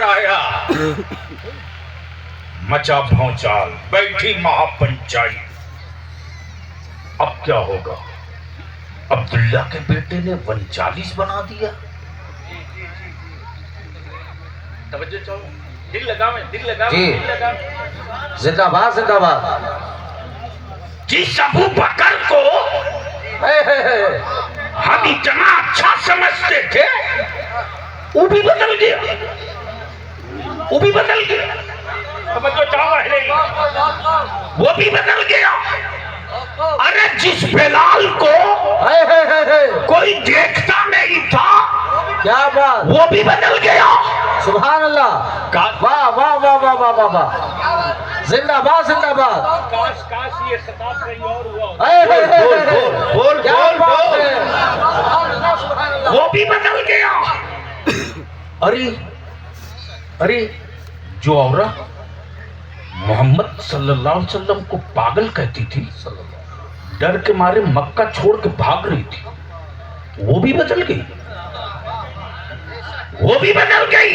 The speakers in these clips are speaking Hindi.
आया, मचा भौचाल, बैठी महापंचायत। अब क्या होगा? अब्दुल्ला के बेटे ने 39 बना दिया। तवज्जो चाहो, दिल लगावे, दिल लगावे, दिल लगावे। जिंदाबाद जिंदाबाद। जिस अबू बकर को हम इतना अच्छा समझते थे, वो भी बदल गया, वो भी बदल गया। तवज्जो चाहो, वो भी बदल गया। अरे जिस बिलाल को कोई देखता नहीं था, क्या बात, वो भी बदल गया। सुभान अल्लाह, वाह वाह वाह वाह वाह वाह वाह, जिंदाबाद जिंदाबाद। काश काश ये खिताब कहीं और हुआ। बोल बोल बोल, वो भी बदल गया। अरे अरे, जो औरत मोहम्मद सल्लल्लाहु अलैहि वसल्लम को पागल कहती थी, डर के मारे मक्का छोड़ के भाग रही थी, वो भी बदल गई, वो भी बदल गई।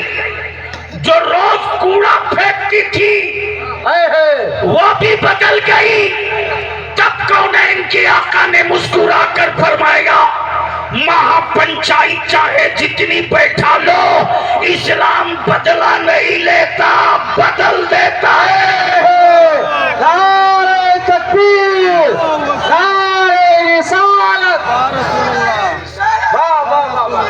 जो रोज कूड़ा फेंकती थी, वो भी बदल गई। तब कौनैन के आका ने मुस्कुरा कर फरमाया, महापंचायत चाहे जितनी बैठा लो, इस्लाम बदला नहीं लेता, बदल देता है। नारे तकबीर, नारे रिसालत, वाह वाह वाह वाह,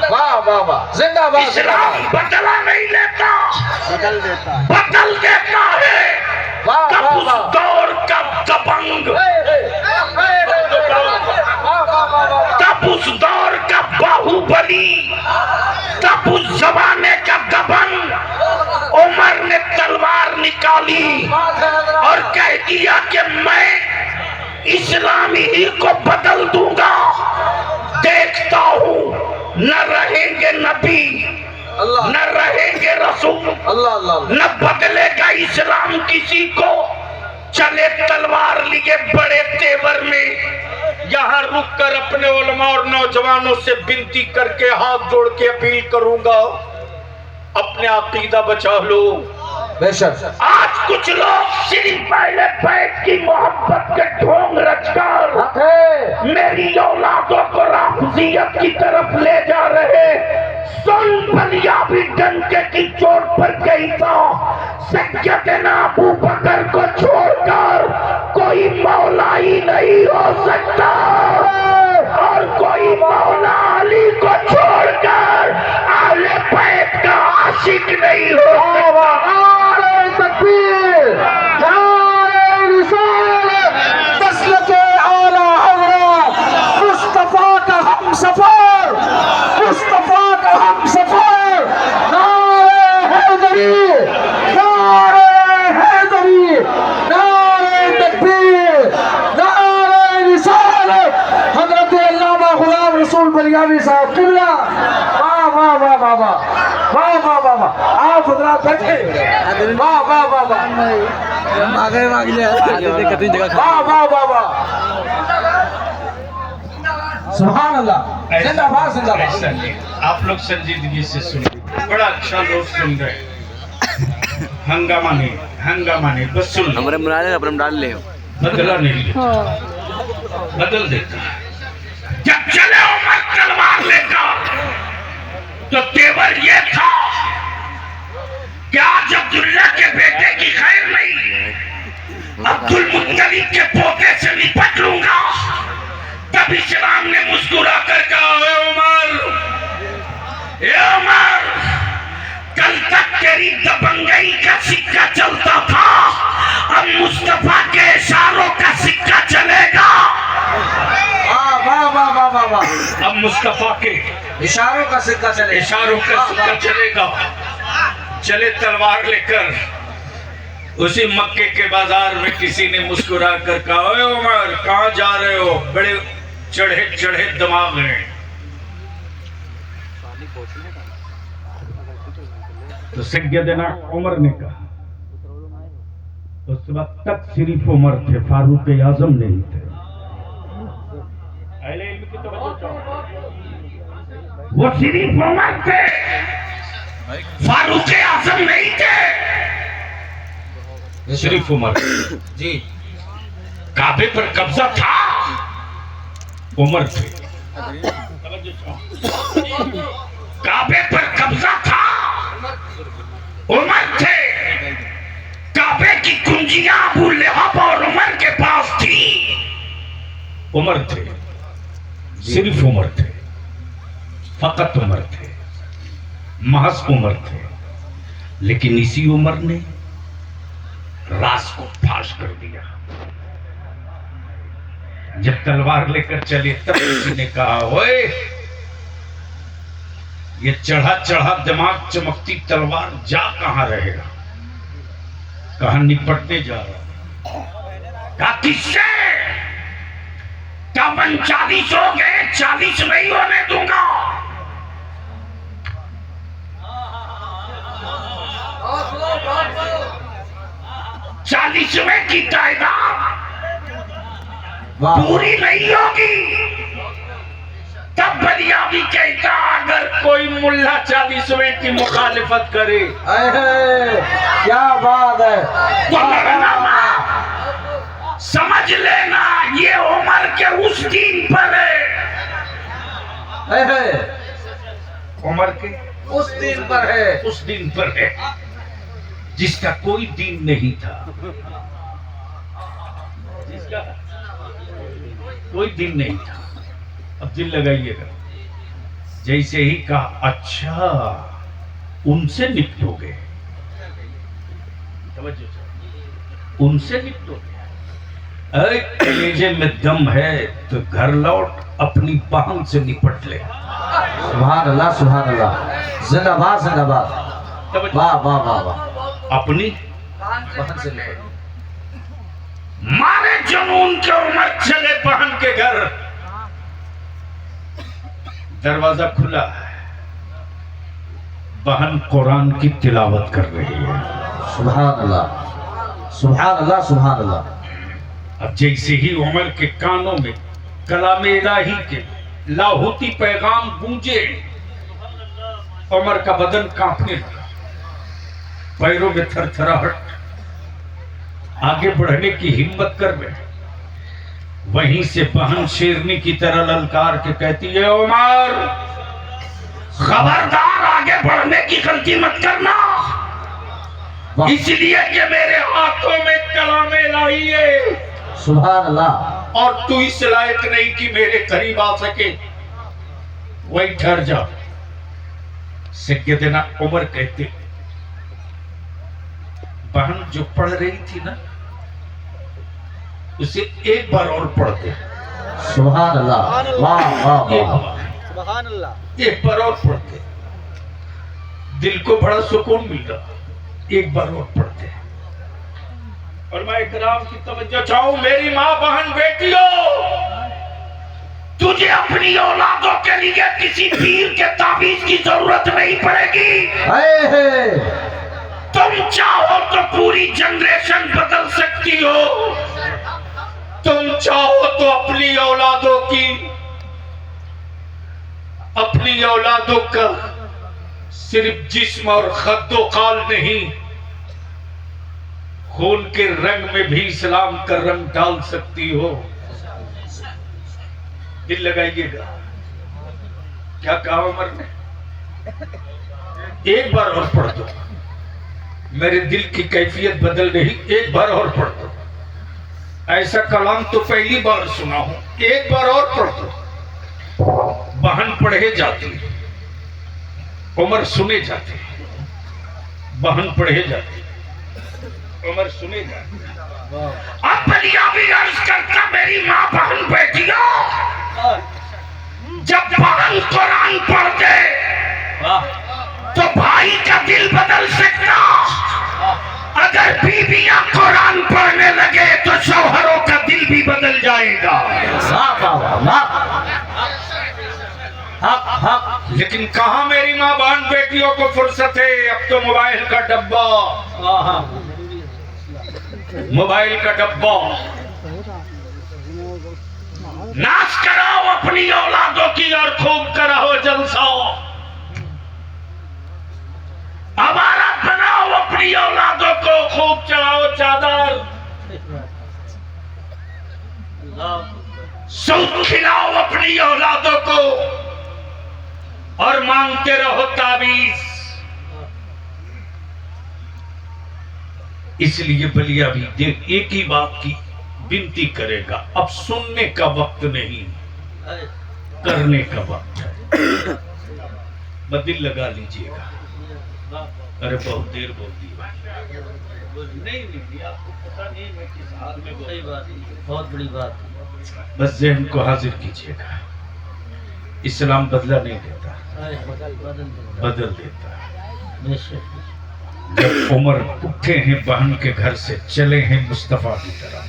वाह वाह वाह, जिंदाबाद। इस्लाम बदला नहीं लेता, बदल देता, बदल देता है। वाह तब वाह उस वाह, दौर का दबंग, तब उस दौर का बाहुबली, तब उस जमाने का दबंग उमर ने तलवार निकाली और कह दिया कि मैं इस्लाम ही को बदल दूंगा। देखता हूँ न रहेंगे नबी, न रहेंगे रसूल, अल्लाह अल्लाह, न बदलेगा इस्लाम किसी को। चले तलवार लिए बड़े तेवर में। यहाँ रुक कर अपने उलमा और नौजवानों से विनती करके हाथ जोड़ के अपील करूंगा, अपने अकीदा बचा लो। बेशक आज कुछ लोग सिर्फ पहले बैठ की मोहब्बत के ढोंग रचकर मेरी औलादों को राफजियत की तरफ ले जा रहे। सुन, बलिया भी डंके की चोट पर गई था। सैयदना अबू बकर को छोड़कर कोई मौला ही नहीं हो सकता, और कोई मौला अली को छोड़कर आले बैत का आशिक नहीं हो सकता। तकबीर, नारे रिसालत, मसलके आला हज़रत, मुस्तफा का हमसफर, मुस्तफा का हमसफर, नारे हैदरी, नारे हैदरी, नारे तकबीर, नारे रिसालत, हज़रत अल्लामा गुलाम रसूल बलियावी साहब किबला। वाह वाह वाह वाह वाह, वाह वाह वाह वाह, आप हजरात बैठे। वाह वाह वाह वाह, आगे वाह वाह वाह वाह, सुभान अल्लाह, जिंदाबाद जिंदाबाद। आप लोग संजीदगी से सुनिए, बड़ा अच्छा लोग सुन रहे हैं। हंगामा नहीं, हंगामा नहीं, बस सुन लो। हमारे डाल ले बदला नहीं लेता, बदल देता है। जब चले उमर तलवार लेकर, तो तेवर ये था कि आज अब्दुल्ला के बेटे की खैर नहीं, अब्दुल मुत्तलिब के पोते से निपट लूंगा। तब इस्लाम ने मुस्कुरा कर कहा, ए उमर, कल तक तेरी दबंगई का सिक्का चलता था, अब मुस्तफा के इशारों का सिक्का चलेगा। वाह वाह वाह वाह वाह, अब मुस्तफा के इशारों का सिक्का चले, इशारों का सिक्का चलेगा। चले तलवार लेकर, उसी मक्के के बाजार में किसी ने मुस्कुरा कर कहा, ओए उमर, कहाँ जा रहे हो? बड़े चढ़े चढ़े दिमाग हैं। तो सैयदना उमर ने कहा, उस वक्त तक सिर्फ उमर थे, फारूक आजम नहीं थे। वो सिर्फ उमर थे, फारूक आजम नहीं थे, सिर्फ उमर जी। काबे पर कब्जा था, उमर थे। काबे पर कब्जा था, उमर थे। काबे की कुंजियां अबू लहब और उमर के पास थी, उमर थे, सिर्फ उमर थे, फकत उमर थे, महज उमर थे। लेकिन इसी उमर ने राज को फाश कर दिया। जब तलवार लेकर चले तब किसी ने कहा, ओए ये चढ़ा चढ़ा दिमाग चमकती तलवार जा कहां रहेगा? कहा निपटने जा रहा। कहा किससे? क्या 40 हो गए, 40 नहीं होने दूंगा। चालीसवें की तादाद पूरी नहीं होगी। तब बलियाबी कहता, अगर कोई मुल्ला 40वें की मुखालिफत करे, क्या बात है, तो लड़ना मत। समझ लेना ये उमर के उस दिन पर है, उमर के उस दिन पर है, उस दिन पर है जिसका कोई दिन नहीं था, जिसका कोई दिन नहीं था। अब दिल लगाइएगा, जैसे ही कहा अच्छा उनसे निपटोगे, उनसे निपटोगे, अरे कलेजे में दम है तो घर लौट अपनी बहन से निपट ले। सुभान अल्लाह, सुभान अल्लाह, जिंदाबाद जिंदाबाद, वाह वाह वाह वाह। अपनी बहन से निपट, मारे जुनून के उमर चले बहन के घर। दरवाजा खुला है, बहन कुरान की तिलावत कर रही है। सुभान अल्लाह, सुभान अल्लाह, सुभान अल्लाह। अब जैसे ही उमर के कानों में कलाम इलाही के लाहौती पैगाम गूंजे, उमर का बदन कांपने लगा, पैरों में थरथराहट, आगे बढ़ने की हिम्मत कर बैठे। वहीं से बहन शेरनी की तरह ललकार के कहती है, उमर खबरदार आगे बढ़ने की गलती मत करना, इसलिए कि मेरे हाथों में कलाम इलाही है। सुभान अल्लाह। और तू इस लायक नहीं कि मेरे करीब आ सके, वही ठहर जा। सैयदना उमर कहते, बहन जो पढ़ रही थी ना, उसे एक बार और पढ़ दे। सुभान अल्लाह, वाह वाह वाह, सुभान अल्लाह। एक बार और पढ़ दे, दिल को बड़ा सुकून मिला। एक बार और पढ़ दे। और मैं इकराम की तवज्जो चाहूं, मेरी माँ बहन बेटियों, तुझे अपनी औलादों के लिए किसी पीर के ताबीज की जरूरत नहीं पड़ेगी। तुम चाहो तो पूरी जनरेशन बदल सकती हो, तुम चाहो तो अपनी औलादों का सिर्फ जिस्म और खद्दो काल नहीं, खून के रंग में भी इस्लाम का रंग डाल सकती हो। दिल लगाइएगा, क्या कहा उमर ने? एक बार और पढ़ दो, मेरे दिल की कैफियत बदल रही, एक बार और पढ़ दो। ऐसा कलाम तो पहली बार सुना हूं, एक बार और पढ़ दो। बहन पढ़े जाती, उमर सुने जाते, बहन पढ़े जाती, उमर सुने जाते। अब बलियाबी अर्ज करता, मेरी माँ बहन बेटियों, जब बहन कुरान पढ़ते तो भाई का दिल बदल सकता, अगर बीबियां कुरान पढ़ने लगे तो शौहरों का दिल भी बदल जाएगा। लेकिन कहां मेरी माँ बहन बेटियों को फुर्सत है? अब तो मोबाइल का डब्बा, मोबाइल का डब्बा, नाश कराओ सूद खिलाओ अपनी औलादों को और मांगते रहो ताबीज। इसलिए बलिया भी देख एक ही बात की विनती करेगा, अब सुनने का वक्त नहीं, करने का वक्त है। बदिल लगा लीजिएगा। अरे बहुत देर बोल दी भाई। नहीं आपको पता नहीं मैं किस हाल में बोल। बहुत बड़ी बात। बस ज़हन को हाजिर कीजिएगा। इस्लाम बदला नहीं देता, बदल देता है। जब उमर उठे हैं बहन के घर से, चले हैं मुस्तफा की तरफ,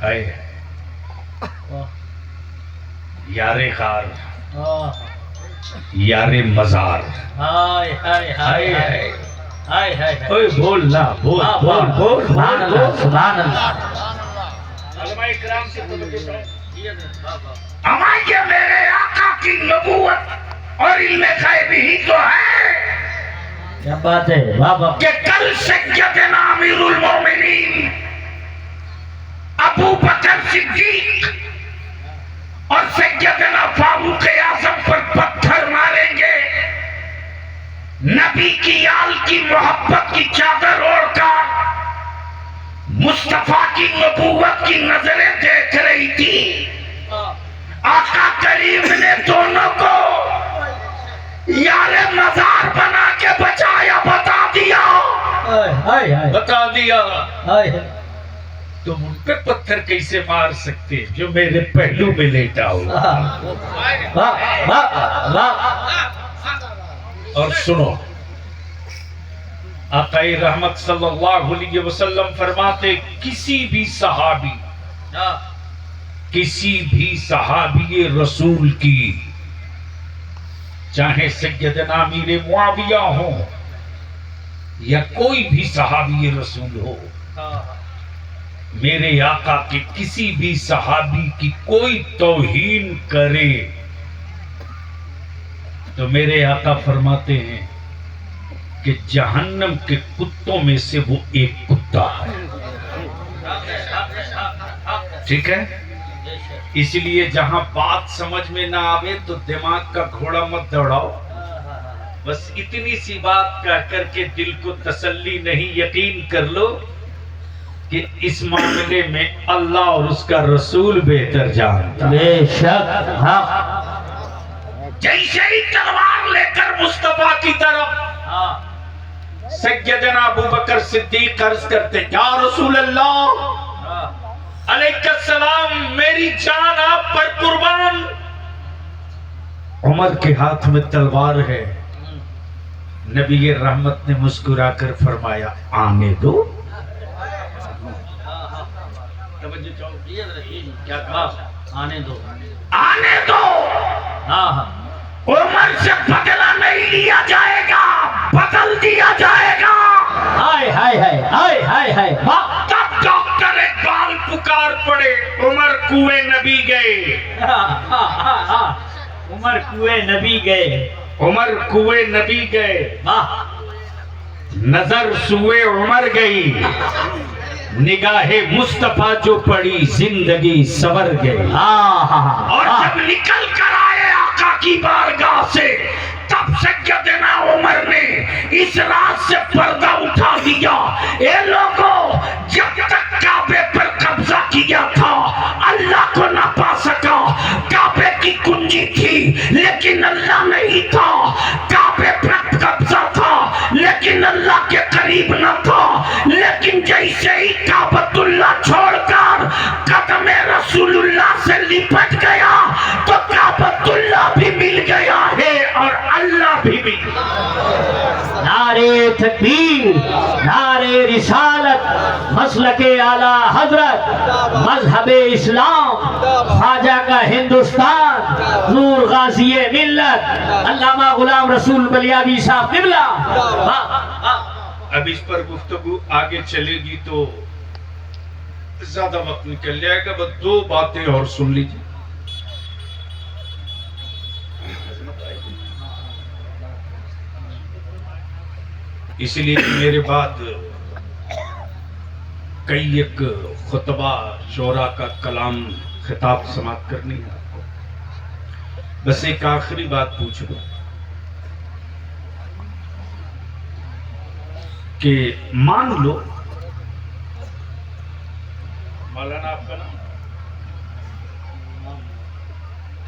आए यारे खार यारे मजार, हाय हाय हाय हाय हाय हाय। ओए बोल ना, बोल बोल बोल सुभान अल्लाह, सुभान अल्लाह। हमारे मेरे आका की नबूवत और इल्मे गैब ही तो है। क्या बात है, वाह वाह। कि कल सैयदना अमीरुल मोमिनीन अबू बकर सिद्दीक और सैयदना फारूक आज़म पर पत्थर मारेंगे। नबी की आल की मोहब्बत की चादर ओढ़कर मुस्तफा की नबूवत की नजरें देख रही थी। आका करीम ने दोनों को यारे मजार बना के बचाया, बता दिया, हाय हाय बता दिया। हाय। तुम उन पे पत्थर कैसे मार सकते जो मेरे पहलू में लेटा हो। वाह वाह वाह। और सुनो, आक़ाए रहमत सल्लल्लाहु अलैहि वसल्लम फरमाते, किसी भी सहाबी रसूल की, चाहे सैयदना अमीर मुआविया हो या कोई भी सहाबी रसूल हो, मेरे आका के किसी भी सहाबी की कोई तौहीन करे तो मेरे आका फरमाते हैं कि जहन्नम के कुत्तों में से वो एक कुत्ता है। ठीक है, इसलिए जहां बात समझ में ना आवे तो दिमाग का घोड़ा मत दौड़ाओ। बस इतनी सी बात कह करके दिल को तसल्ली नहीं, यकीन कर लो कि इस मामले में अल्लाह और उसका रसूल बेहतर जानता है। बेशक। हाँ। जैसे ही तलवार लेकर मुस्तफा की तरफ सैयदना अबू बकर सिद्दीक अर्ज करते, या रसूल अल्लाह अलैहिस्सलाम, मेरी जान आप पर कुर्बान। उमर के हाथ में तलवार है। नबी रहमत ने मुस्कुराकर फरमाया, आने दो। क्या कहा? आने दो, आने दो। हाँ हाँ। उमर से बदला नहीं लिया जाएगा, बदल दिया जाएगा। हाय हाय हाय हाय हाय हाय। तब डॉक्टर इकबाल पुकार पड़े, उमर कुएं नबी गए। उमर कुएं नबी गए, उमर कुएं नबी गए। वाह। नजर सुए उमर गई, निगाहे मुस्तफा जो पड़ी, जिंदगी सवर गई। और जब निकल कर आए आका की बारगाह से, तब सैयदना उमर ने इस रात से पर्दा उठा दिया। ये लोगों, जब तक काबे पर कब्जा किया था अल्लाह को ना पा सका। काबे की कुंजी थी लेकिन अल्लाह नहीं था, काबे पर कब्जा था लेकिन अल्लाह के करीब न था। लेकिन जैसे ही काबतुल्लाह छोड़कर कदमे रसूलुल्लाह से लिपट गया तो काबतुल्लाह भी मिल गया है और अल्लाह भी मिल गया। नारे तकबीर, नारे रिसालत, मसलके आला हजरत, मजहबे इस्लाम, ख्वाजा का हिंदुस्तान, नूर गाज़िए मिल्लत, अल्लामा गुलाम रसूल बलियावी साहब क़िबला। अब इस पर गुफ्तगू आगे चलेगी तो ज्यादा वक्त निकल जाएगा। बस दो बातें और सुन लीजिए। इसलिए मेरे बाद कई एक खुतबा शोरा का कलाम खिताब समाप्त करनी है आपको। बस एक आखिरी बात पूछ लो कि मान लो मौलाना आपका नाम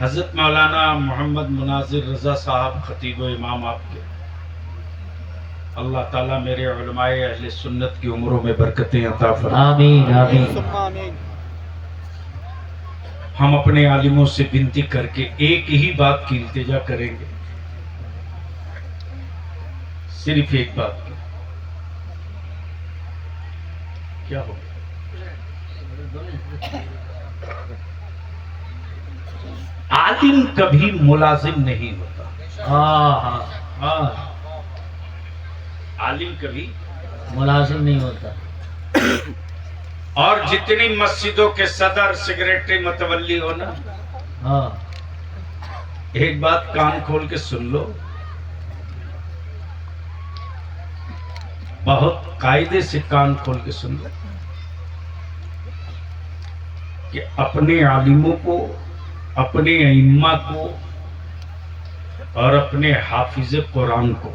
हजरत मौलाना मोहम्मद मुनाजिर रजा साहब खतीब व इमाम आपके, अल्लाह ताला मेरे उलमाए अहले सुन्नत की उम्रों में बरकतें अता फरमाए। आमीन आमीन। हम अपने आलिमों से विनती करके एक ही बात की इल्तिजा करेंगे, सिर्फ एक बात की। क्या हो आलिम कभी मुलाजिम नहीं होता। आलिम कभी मुलाजिम नहीं होता। और जितनी मस्जिदों के सदर सेक्रेटरी मतवल्ली हो ना, एक बात कान खोल के सुन लो, बहुत कायदे से कान खोल के सुन लो कि अपने आलिमों को, अपने अइम्मा को और अपने हाफिज कुरान को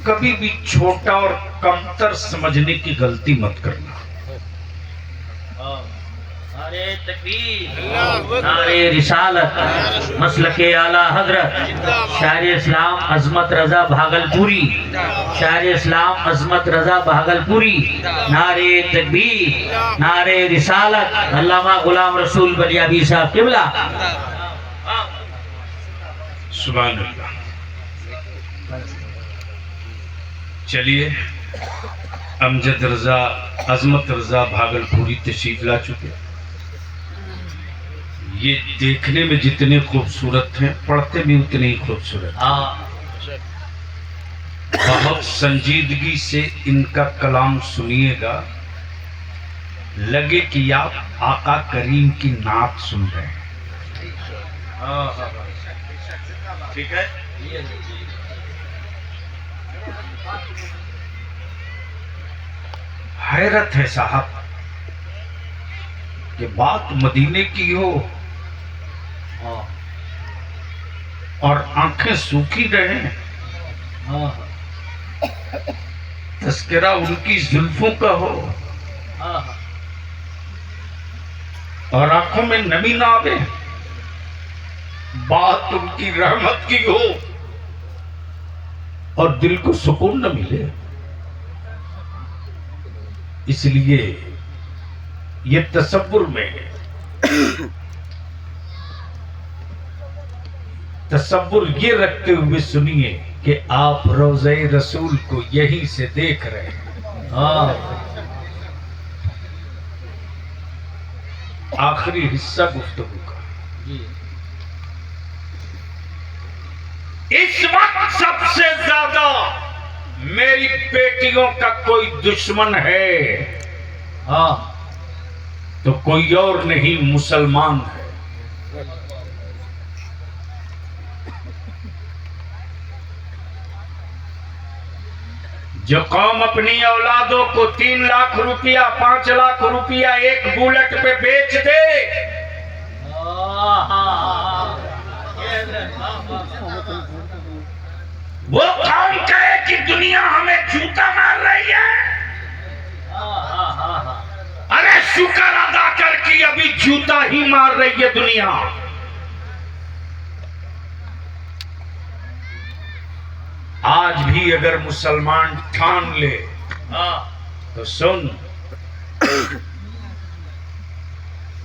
कभी भी छोटा और कमतर समझने की गलती मत करना। नारे तकबीर, नारे रिसालत, मसलके आला हजरत शायर इस्लाम अजमत रजा भागलपुरी, शायर इस्लाम अजमत रजा भागलपुरी। नारे तकबीर, नारे रिसालत, अल्लामा गुलाम रसूल बलियाबी साहब किबला। सुभान अल्लाह। चलिए, अमजद रजा अजमत रजा भागलपुरी तशरीफ ला चुके। ये देखने में जितने खूबसूरत हैं, पढ़ते भी उतने ही खूबसूरत। बहुत संजीदगी से इनका कलाम सुनिएगा, लगे कि आप आका करीम की नात सुन रहे हैं। ठीक है। हैरत है साहब कि बात मदीने की हो और आंखें सूखी रहे, तस्करा उनकी जुल्फों का हो और आंखों में नमी ना आवे, बात उनकी रहमत की हो और दिल को सुकून न मिले। इसलिए ये तसव्वुर में तसव्वुर ये रखते हुए सुनिए कि आप रोज़े रसूल को यहीं से देख रहे हैं। आखिरी हिस्सा गुफ्तगू का। इस वक्त सबसे ज्यादा मेरी बेटियों का कोई दुश्मन है तो कोई और नहीं, मुसलमान है। जो कौम अपनी औलादों को 3 लाख रुपया 5 लाख रुपया एक बुलेट पे बेच दे, वो कौन कहे कि दुनिया हमें जूता मार रही है। अरे शुक्र अदा कर कि अभी जूता ही मार रही है दुनिया। आज भी अगर मुसलमान ठान ले तो सुन,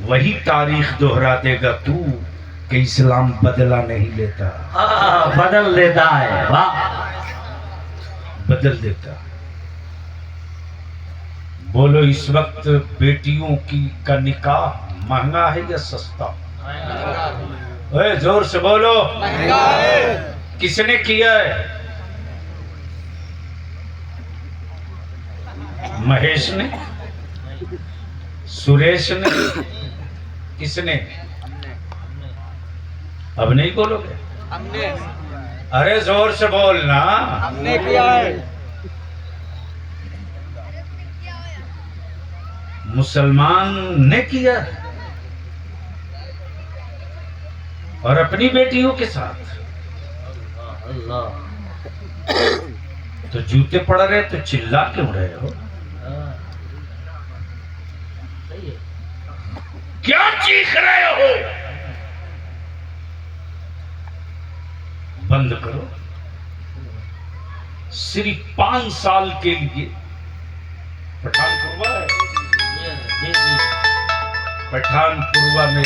वही तारीख दोहरा देगा तू कि इस्लाम बदला नहीं लेता। बदल देता है। वाह, बदल देता। बोलो, इस वक्त बेटियों की का निकाह महंगा है या सस्ता? ओए जोर से बोलो, महंगा है। किसने किया है? महेश ने, सुरेश ने, किसने? अब नहीं बोलोगे? हमने। अरे जोर से बोलना। हमने किया है। मुसलमान ने किया और अपनी बेटियों के साथ। तो जूते पड़ रहे तो चिल्ला क्यों रहे हो? क्या चीख रहे हो? बंद करो। सिर्फ 5 साल के लिए पठानपुरवा है, पठानपुरवा में